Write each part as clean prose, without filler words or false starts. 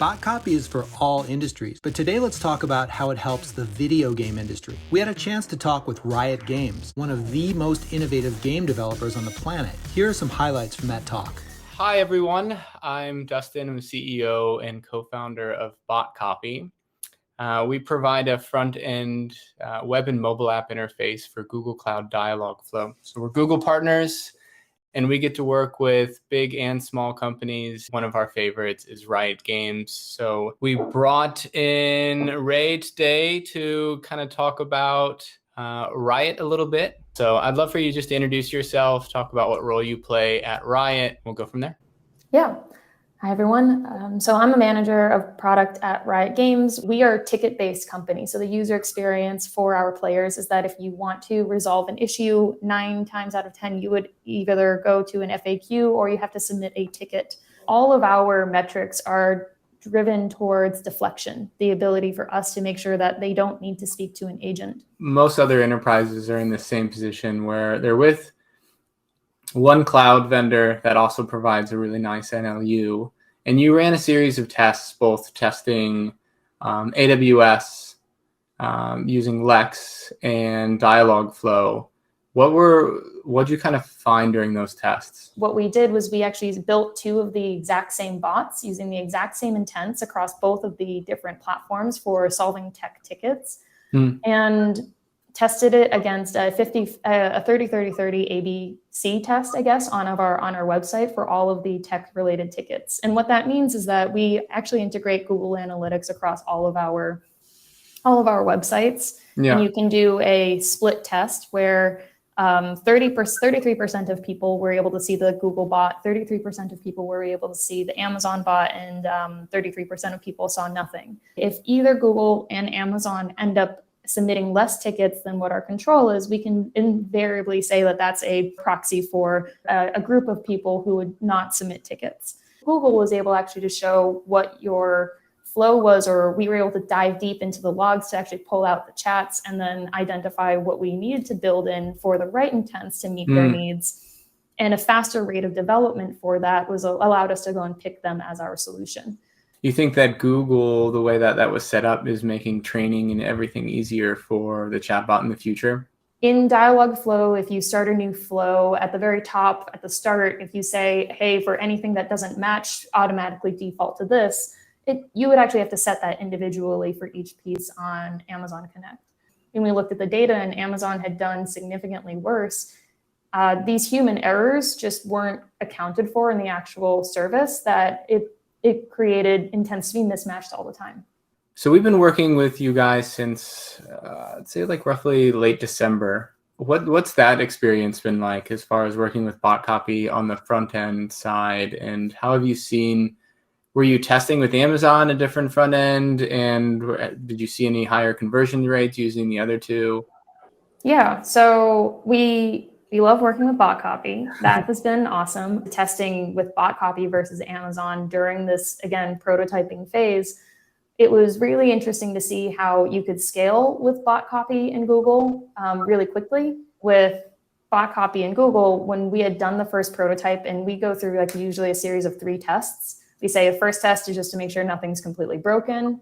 Botcopy is for all industries, but today let's talk about how it helps the video game industry. We had a chance to talk with Riot Games, one of the most innovative game developers on the planet. Here are some highlights from that talk. Hi, everyone. I'm Dustin. I'm the CEO and co-founder of Botcopy. We provide a front-end web and mobile app interface for Google Cloud Dialogflow. So we're Google partners, and we get to work with big and small companies. One of our favorites is Riot Games. So we brought in Ray today to kind of talk about Riot a little bit. So I'd love for you just to introduce yourself, talk about what role you play at Riot. We'll go from there. Yeah. Hi, everyone. So I'm a manager of product at Riot Games. We are a ticket-based company. So the user experience for our players is that if you want to resolve an issue, 9 times out of 10, you would either go to an FAQ or you have to submit a ticket. All of our metrics are driven towards deflection, the ability for us to make sure that they don't need to speak to an agent. Most other enterprises are in the same position where they're with one cloud vendor that also provides a really nice NLU. And you ran a series of tests, both testing AWS using Lex and Dialogflow. What'd you kind of find during those tests? What we did was we actually built 2 of the exact same bots using the exact same intents across both of the different platforms for solving tech tickets, and tested it against a 30-30-30 ABC test, I guess, on our website for all of the tech-related tickets. And what that means is that we actually integrate Google Analytics across all of our websites. Yeah. And you can do a split test where 33% of people were able to see the Google bot, 33% of people were able to see the Amazon bot, and 33% of people saw nothing. If either Google and Amazon end up submitting less tickets than what our control is, we can invariably say that that's a proxy for a group of people who would not submit tickets. Google was able actually to show what your flow was, or we were able to dive deep into the logs to actually pull out the chats and then identify what we needed to build in for the right intents to meet their needs. And a faster rate of development for that allowed us to go and pick them as our solution. You think that Google, the way that was set up, is making training and everything easier for the chatbot in the future? In Dialogflow, if you start a new flow at the very top, at the start, if you say, hey, for anything that doesn't match, automatically default to this, you would actually have to set that individually for each piece on Amazon Connect. And we looked at the data, and Amazon had done significantly worse. These human errors just weren't accounted for in the actual service, that it created intents to be mismatched all the time. So we've been working with you guys since, I'd say like roughly late December. What's that experience been like as far as working with Botcopy on the front end side? And how have you seen, were you testing with Amazon a different front end? And did you see any higher conversion rates using the other 2? Yeah, so we love working with Botcopy. That has been awesome. Testing with Botcopy versus Amazon during this, again, prototyping phase, it was really interesting to see how you could scale with Botcopy and Google really quickly. With Botcopy and Google, when we had done the first prototype, and we go through like usually a series of 3 tests. We say a first test is just to make sure nothing's completely broken.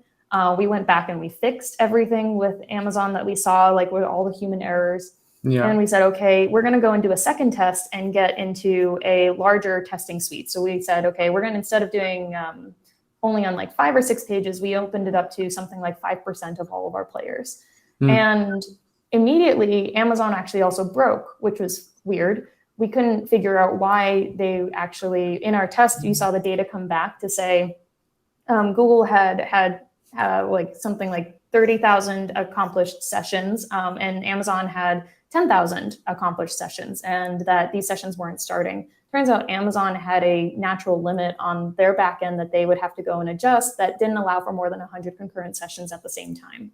We went back and we fixed everything with Amazon that we saw, like with all the human errors. Yeah. And we said, okay, we're going to go and do a second test and get into a larger testing suite. So we said, okay, we're going to, instead of doing only on like 5 or 6 pages, we opened it up to something like 5% of all of our players. And immediately Amazon actually also broke, which was weird. We couldn't figure out why they actually, in our test, you saw the data come back to say Google had like something like 30,000 accomplished sessions, and Amazon had 10,000 accomplished sessions, and that these sessions weren't starting. Turns out Amazon had a natural limit on their backend that they would have to go and adjust that didn't allow for more than 100 concurrent sessions at the same time.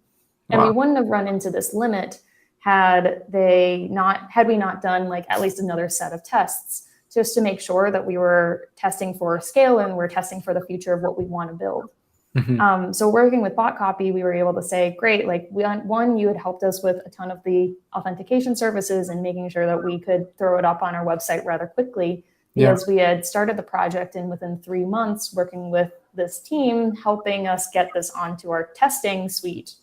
And we wouldn't have run into this limit had we not done like at least another set of tests, just to make sure that we were testing for scale and we're testing for the future of what we want to build. So working with Botcopy, we were able to say, great, like one, you had helped us with a ton of the authentication services and making sure that we could throw it up on our website rather quickly, because we had started the project, and within 3 months working with this team helping us get this onto our testing suite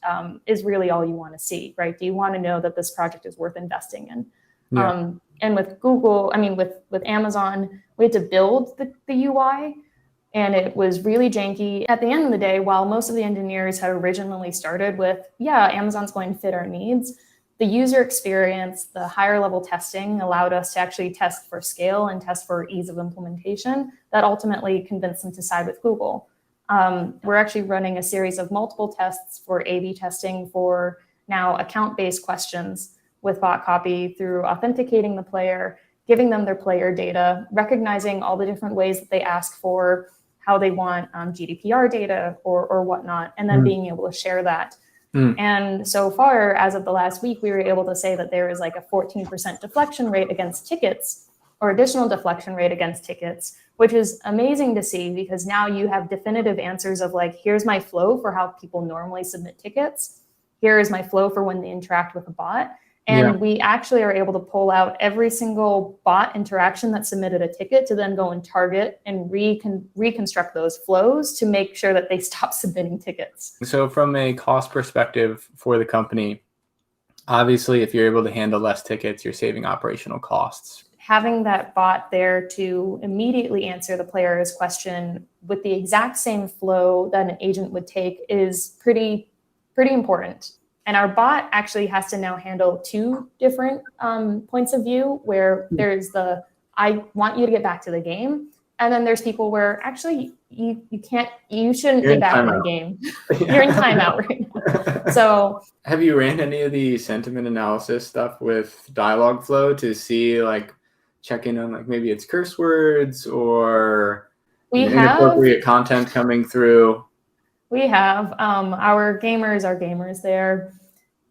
is really all you want to see, right? Do you want to know that this project is worth investing in? Yeah. And with Google, I mean, with Amazon, we had to build the UI, and it was really janky. At the end of the day, while most of the engineers had originally started with, yeah, Amazon's going to fit our needs, the user experience, the higher level testing allowed us to actually test for scale and test for ease of implementation. That ultimately convinced them to side with Google. We're actually running a series of multiple tests for A/B testing for now account-based questions with Botcopy through authenticating the player, giving them their player data, recognizing all the different ways that they ask for how they want GDPR data or whatnot, and then being able to share that. And so far, as of the last week, we were able to say that there is like a 14% deflection rate against tickets, or additional deflection rate against tickets, which is amazing to see, because now you have definitive answers of like, here's my flow for how people normally submit tickets. Here is my flow for when they interact with a bot. And we actually are able to pull out every single bot interaction that submitted a ticket to then go and target and reconstruct those flows to make sure that they stop submitting tickets. So from a cost perspective for the company, obviously, if you're able to handle less tickets, you're saving operational costs. Having that bot there to immediately answer the player's question with the exact same flow that an agent would take is pretty important. And our bot actually has to now handle two different points of view, where there's the, I want you to get back to the game. And then there's people where actually you shouldn't get back in the game. You're in timeout right now. So have you ran any of the sentiment analysis stuff with Dialogflow to see, like, check in on like maybe it's curse words or inappropriate content coming through? We have our gamers there.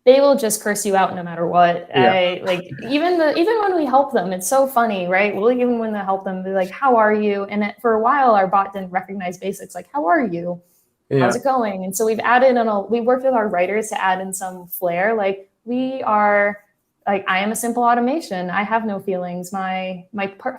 They will just curse you out no matter what. Even when we help them, it's so funny, right? Even when we help them, they're like, "How are you?" And for a while, our bot didn't recognize basics like "How are you?" "How's it going?" And so we've added we worked with our writers to add in some flair. Like, we are like, I am a simple automation. I have no feelings. My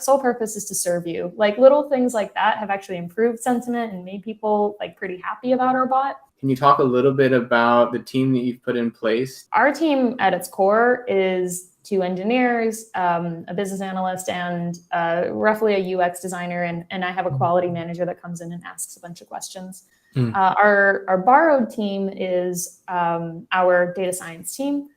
sole purpose is to serve you. Like, little things like that have actually improved sentiment and made people like pretty happy about our bot. Can you talk a little bit about the team that you've put in place? Our team at its core is 2 engineers, a business analyst, and roughly a UX designer. And I have a quality manager that comes in and asks a bunch of questions. Our borrowed team is our data science team.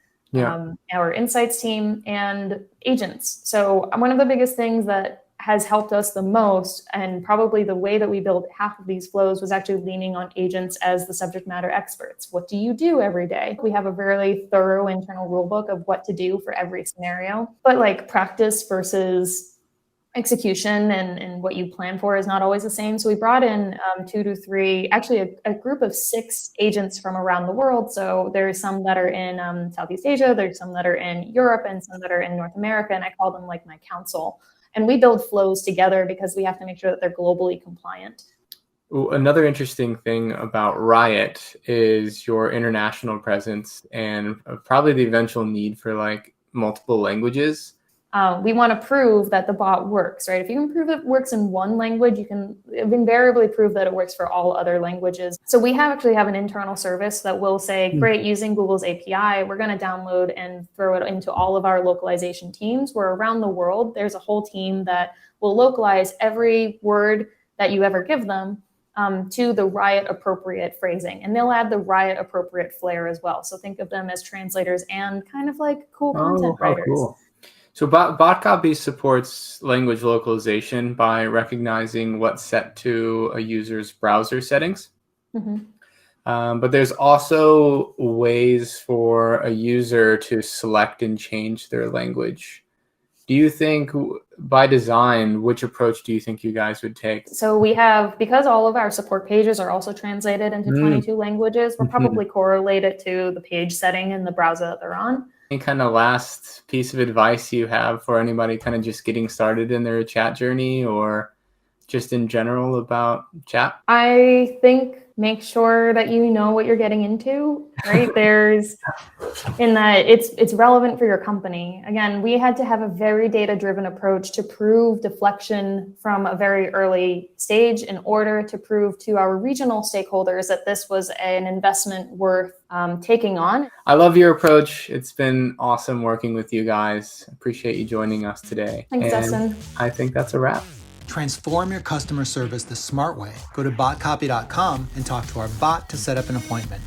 Our insights team, and agents. So one of the biggest things that has helped us the most, and probably the way that we built half of these flows, was actually leaning on agents as the subject matter experts. What do you do every day? We have a very thorough internal rule book of what to do for every scenario, but like practice versus execution and what you plan for is not always the same. So we brought in 2 to 3, actually a group of 6 agents from around the world. So there's some that are in Southeast Asia, there's some that are in Europe, and some that are in North America. And I call them like my council. And we build flows together because we have to make sure that they're globally compliant. Another interesting thing about Riot is your international presence and probably the eventual need for like multiple languages. We want to prove that the bot works, right? If you can prove it works in one language, you can invariably prove that it works for all other languages. So we actually have an internal service that will say, great, using Google's API, we're going to download and throw it into all of our localization teams, where around the world, there's a whole team that will localize every word that you ever give them to the Riot appropriate phrasing. And they'll add the Riot appropriate flair as well. So think of them as translators and kind of like cool content writers. Cool. So Botcopy supports language localization by recognizing what's set to a user's browser settings. But there's also ways for a user to select and change their language. Do you think, by design, which approach do you think you guys would take? So we have, because all of our support pages are also translated into 22 languages, we're probably correlated to the page setting in the browser that they're on. Any kind of last piece of advice you have for anybody kind of just getting started in their chat journey, or just in general about chat? I think make sure that you know what you're getting into, right? There's in that it's relevant for your company. Again, we had to have a very data-driven approach to prove deflection from a very early stage in order to prove to our regional stakeholders that this was an investment worth taking on. I love your approach. It's been awesome working with you guys. Appreciate you joining us today. Thanks, Dustin. I think that's a wrap. Transform your customer service the smart way. Go to botcopy.com and talk to our bot to set up an appointment.